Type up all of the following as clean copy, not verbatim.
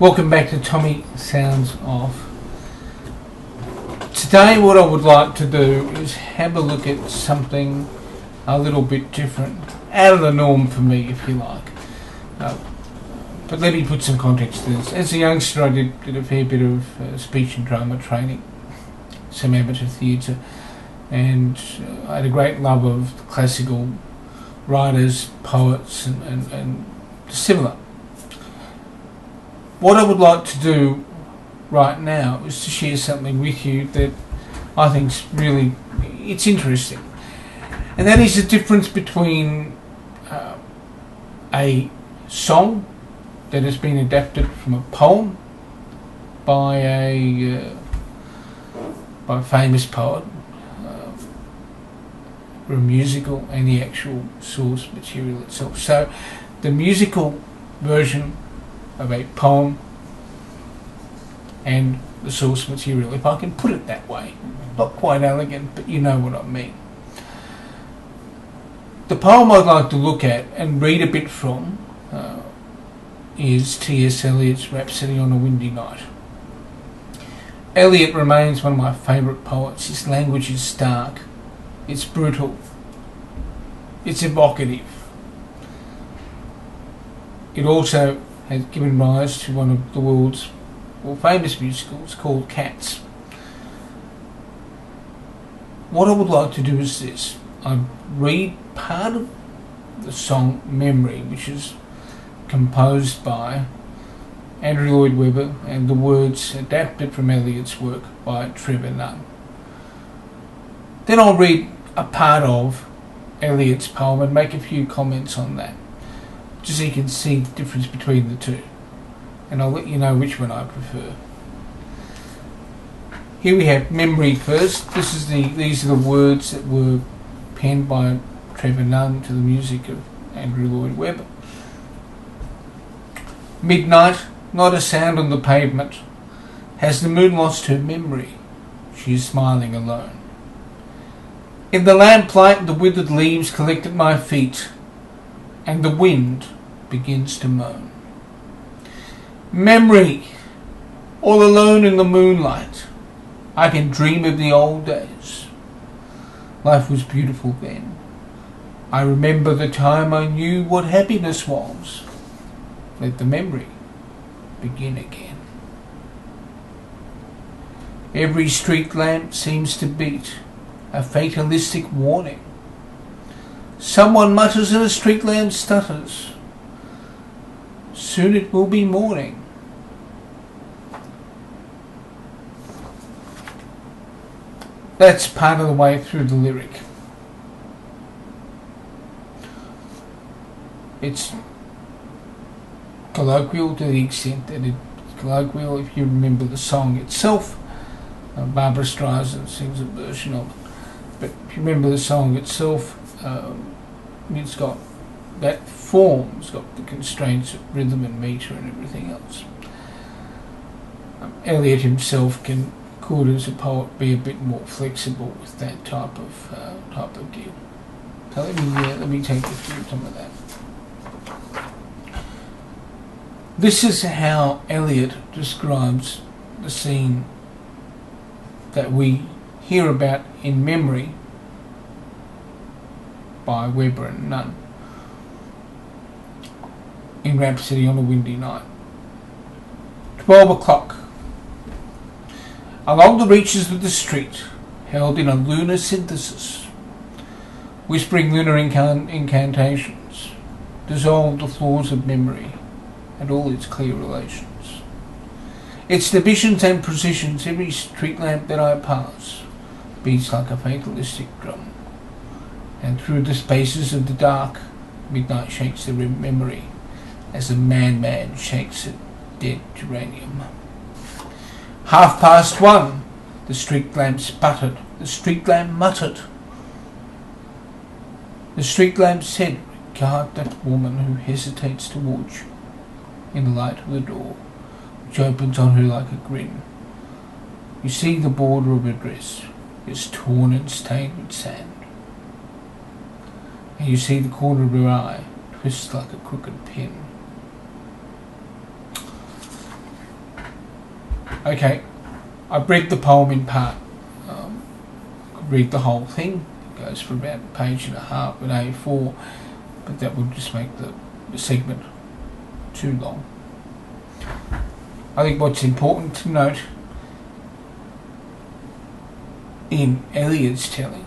Welcome back to Tommy Sounds Off. Today what I would like to do is have a look at something a little bit different, out of the norm for me if you like. But let me put some context to this. As a youngster I did a fair bit of speech and drama training, some amateur theatre, and I had a great love of classical writers, poets and similar. What I would like to do right now is to share something with you that I think's really, it's interesting. And that is the difference between a song that has been adapted from a poem by a famous poet, or a musical, and the actual source material itself. So the musical version of a poem and the source material, if I can put it that way. Not quite elegant, but you know what I mean. The poem I'd like to look at and read a bit from is S Eliot's Rhapsody on a Windy Night. Eliot remains one of my favourite poets. His language is stark, it's brutal, it's evocative. It also has given rise to one of the world's more famous musicals called Cats. What I would like to do is this. I read part of the song Memory, which is composed by Andrew Lloyd Webber, and the words adapted from Eliot's work by Trevor Nunn. Then I'll read a part of Eliot's poem and make a few comments on that, just so you can see the difference between the two, and I'll let you know which one I prefer. Here we have Memory first. These are the words that were penned by Trevor Nunn to the music of Andrew Lloyd Webber. Midnight, not a sound on the pavement. Has the moon lost her memory? She is smiling alone. In the lamplight the withered leaves collect at my feet, and the wind begins to moan. Memory, all alone in the moonlight, I can dream of the old days. Life was beautiful then. I remember the time I knew what happiness was. Let the memory begin again. Every street lamp seems to beat a fatalistic warning. Someone mutters and a street lamp stutters. Soon it will be morning. That's part of the way through the lyric. It's colloquial to the extent that it's colloquial if you remember the song itself. Barbara Streisand sings a version of it. But if you remember the song itself, it's got that form, it's got the constraints of rhythm and metre and everything else. Eliot himself could as a poet be a bit more flexible with that type of deal. So let me take you through some of that. This is how Eliot describes the scene that we hear about in Memory by Webber and Nunn in Rhapsody on a Windy Night. 12 o'clock. Along the reaches of the street, held in a lunar synthesis, whispering lunar incantations, dissolve the flaws of memory and all its clear relations. Its divisions and precisions, every street lamp that I pass beats like a fatalistic drum, and through the spaces of the dark, midnight shakes the memory as a madman shakes a dead geranium. 1:30, the street lamp sputtered, the street lamp muttered. The street lamp said, regard that woman who hesitates to watch in the light of the door, which opens on her like a grin. You see the border of her dress is torn and stained with sand, and you see the corner of her eye twist like a crooked pin. Okay, I've read the poem in part. I could read the whole thing. It goes for about a page and a half with A4, but that would just make the segment too long. I think what's important to note in Eliot's telling,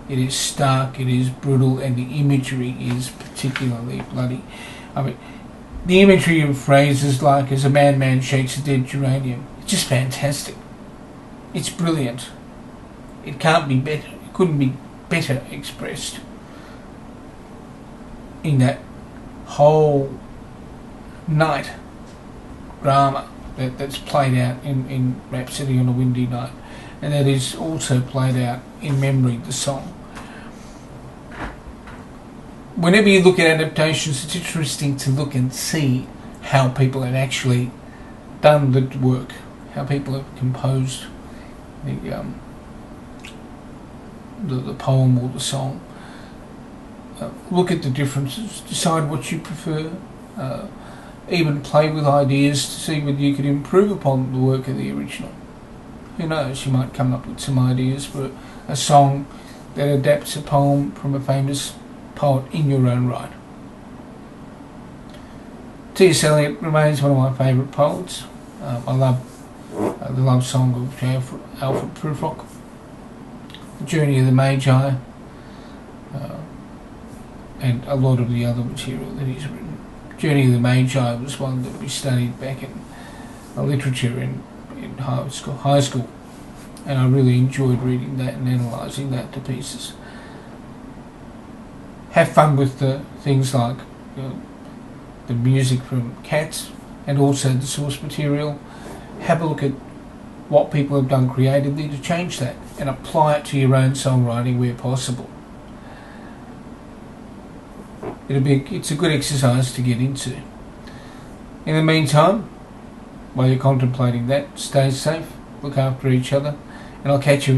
it is stark, it is brutal, and the imagery is particularly bloody. I mean, the imagery of phrases like "as a madman shakes a dead geranium," it's just fantastic. It's brilliant. It can't be better. It couldn't be better expressed in that whole night drama that's played out in Rhapsody on a Windy Night, and that is also played out in Memory, the song. Whenever you look at adaptations, it's interesting to look and see how people have actually done the work, how people have composed the poem or the song. Look at the differences, decide what you prefer, even play with ideas to see whether you could improve upon the work of the original. Who knows, you might come up with some ideas for a song that adapts a poem from a famous poet in your own right. S Eliot remains one of my favourite poets. I love the love song of Alfred Prufrock, The Journey of the Magi, and a lot of the other material that he's written. Journey of the Magi was one that we studied back in literature in high school, and I really enjoyed reading that and analysing that to pieces. Have fun with the things like the music from Cats and also the source material. Have a look at what people have done creatively to change that and apply it to your own songwriting where possible. It's a good exercise to get into. In the meantime, while you're contemplating that, stay safe, look after each other, and I'll catch you